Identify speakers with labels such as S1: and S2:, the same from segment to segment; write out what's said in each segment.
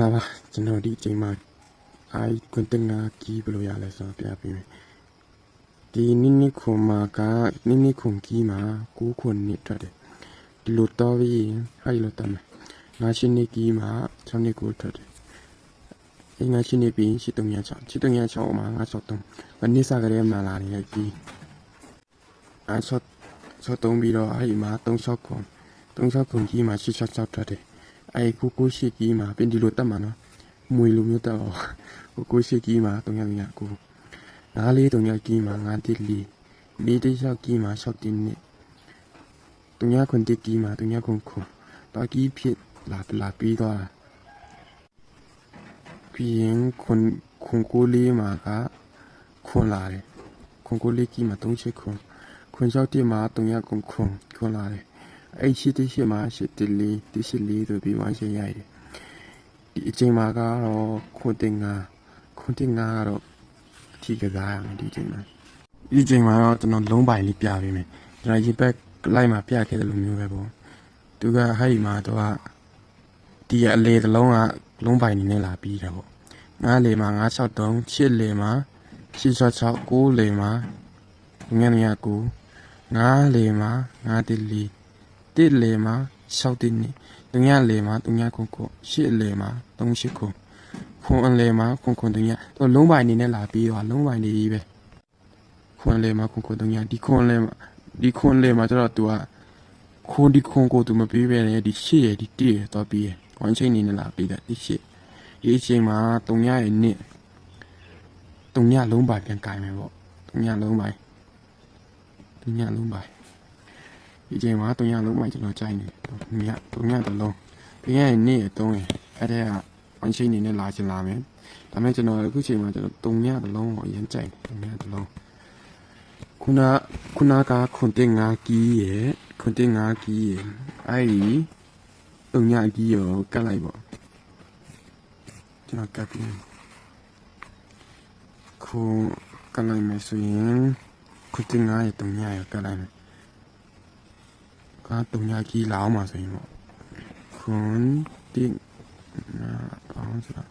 S1: လာပါကျွန်တော်ဒီအချိန်မှာကွန်တင်နာကီးဘယ်လိုရလဲဆိုတော့ပြပေးမယ်ဒီနိခုံမှာကနိခုံကီးမှာ9ခုနှစ်ထွက်တယ်ဒီလိုတော့ပြီးအဲ့လိုတတ်မယ်ငါးရှင်းနေကီးမှာ6နှစ်ကိုထွက်တယ်အဲ့ငါးရှင်းနေပြီး8306မှာ963ဘယ်နှစ်စကလေးမှလာနေကီး63ပြီးတော့အဲ့မှာ36ခုကီးမှာ86ထွက်တယ်အဲ့ကိုရှိကီးမှာပြင်ဒီလိုတတ်မှာနော်မွေလိုမျိုးတက်အောင်ကိုရှိကီးမှာ339ကို9439ကီးမှာ914 416ကီးမှာ6နှစ်39ကီးမှာ39တော့ကီးဖြစ်လာပြီးတော့ပြီးရင်ခွန်ကိုလေးမှာကခွန်လာတယ်ခွန်ကိုလေးကီးမှာ38ခွန်6မှာ300ခွန်လာတယ်အဲ့88မှာ84ဆိုပြီးဝိုင်းရှင်းရတယ်ဒီအချိန်မှာကတော့ခွန်တင်ငါကတော့အထီးကစားရမယ်ဒီအချိန်မှာတော့ကျွန်တော်လုံးပိုင်လေးပြပေးမယ်ကျွန်တော်ရေဘက်လိုက်မှာပြခဲ့တယ်လို့မျိုးပဲပေါ့သူကဟဲ့မှာတော့ဒီအလေတစ်လုံးကလုံးပိုင်နေနဲ့လာပြီးတာပေါ့9လေမှာ963 8လေမှာ866 9လေမှာ999 9လေမှာ914 1လေမှာ6နှစ်3လေမှာ399 8လေမှာ38ခွန်လေမှာခွန်တော့လုံးပိုင်နေနဲ့လာပြီးတော့လုံးပိုင်နေကြီးပဲခွန်လေမှာခွန်ဒီခွန်လေမှာကျတော့သူကခွန်ကိုသူမပြီးပဲလေဒီ8ရယ်ဒီ1ရယ်တော့ပြီးရယ်ဝိုင်းချိန်နေနဲ့လာပြီးတာဒီ8ဒီအချိန်မှာ3ရယ်နှစ်3လုံးပိုင်ပြန်ကင်မယ်ပေါ့3လုံးပိုင်ဒီချိန်မှာ3လုံးပိုင်ကျွန်တော်ကြိုက်နေ3တစ်လုံး3ရယ်နှစ်ရယ်3ရယ်အဲ့ဒါကဝိုင်းချိန်နေနဲ့လာချင်လာမယ်ဒါမဲ့ကျွန်တော်အခုချိန်မှာကျွန်တော်3တစ်လုံးကိုအရင်ကြိုက်တယ်3တစ်လုံးခုနကခွန်တင်ငါကီးရယ်အဲ့ဒီ3ကီးရောကတ်လိုက်ပေါ့ကျွန်တော်ကတ်ပြီးခုကတ်လိုက်မယ်ဆိုရင်ခွန်တင်ငါရယ်3ရောကတ်လိုက်မယ်3ကီးလာအောင်ပါဆိုရင်ပေါ့ခွန်တင်ငါအောင်ဆိုတာ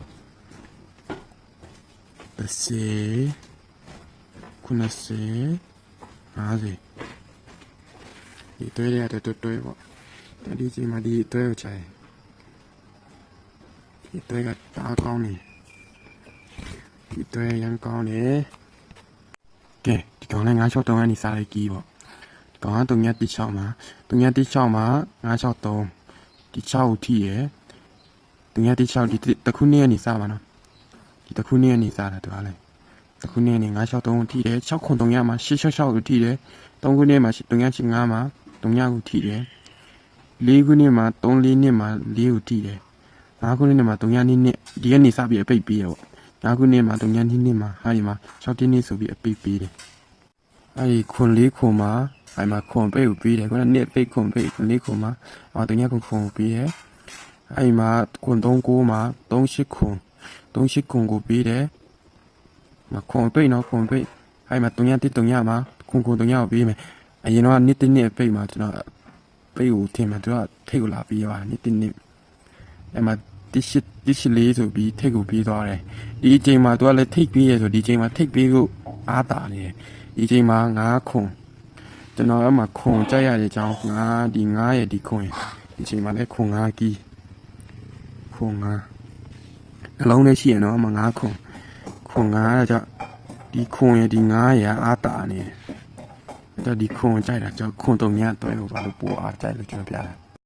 S1: 90 50ဒီတွဲရတဲ့တွဲပေါ့ဒီချိန်မှာဒီတွဲကိုချိန်ဒီတွဲကတားကောင်းနေဒီတွဲရန်ကောင်းနေကဲဒီကောင်လည်း963ကနေစားလိုက်ကြီးပေါ့ဒီကောင်က316မှာ963ဒီ6ကိုထိရယ်316ဒီတစ်ခုနေ့ကနေစားပါနော်ဒီတစ်ခုနေ့ကနေစားတာတူပါလေတခုနေ့နေ963ထိတယ်6ခွန်300မှာ866ကိုထိတယ်3ခုနေ့မှာ385မှာ300ကိုထိတယ်4ခုနေ့မှာ34နှစ်မှာ4ကိုထိတယ်5ခုနေ့မှာ300နှစ်ဒီကနေစပြီးအပိတ်ပေးရပေါ့5ခုနေ့မှာ300နှစ်မှာဟာဒီမှာ6နှစ်ဆိုပြီးအပိတ်ပေးတယ်အဲဒီခွန်4ခွန်မှာအဲဒီမှာခွန်ပိတ်ကိုပေးတယ်ခုနနှစ်ပိတ်ခွန်ပိတ်4ခွန်မှာ300ခွန်ပေးတယ်အဲဒီမှာခွန်39မှာ38ခွန်ကိုပေးတယ်ခွန်ပိတ်နော်ခွန်ပိတ်အဲ့မှာ300မှာခွန်300ကိုပေးမယ်အရင်တော့နှစ်ပိတ်မှာကျွန်တော်ပိတ်ကိုထင်မှာသူကထိတ်ကိုလာပြီးသွားနှစ်အဲ့မှာ14ဆိုပြီးထိတ်ကိုပြီးသွားတယ်ဒီအချိန်မှာသူကလည်းထိတ်ပြီးရဆိုဒီအချိန်မှာထိတ်ပြီးကိုအားတာနေတယ်ဒီအချိန်မှာ9ခွန်ကျွန်တော်အဲ့မှာခွန်ကြိုက်ရတဲ့အကြောင်း9ရဲ့ဒီခွန်ဒီအချိန်မှာလည်းခွန်9ကီးခွန်9နှလုံးလေးရှိရနော်အမှ9ခွန်9ကြောင့်ဒီခွန်ရဒီ9ရအားတာနေတယ်အဲ့တော့ဒီခွန်ကြိုက်တာကြောင့်ခွန်300တွဲလို့ဘာလို့ပိုအားကြိုက်လို့ကျွန်တော်ပြတာ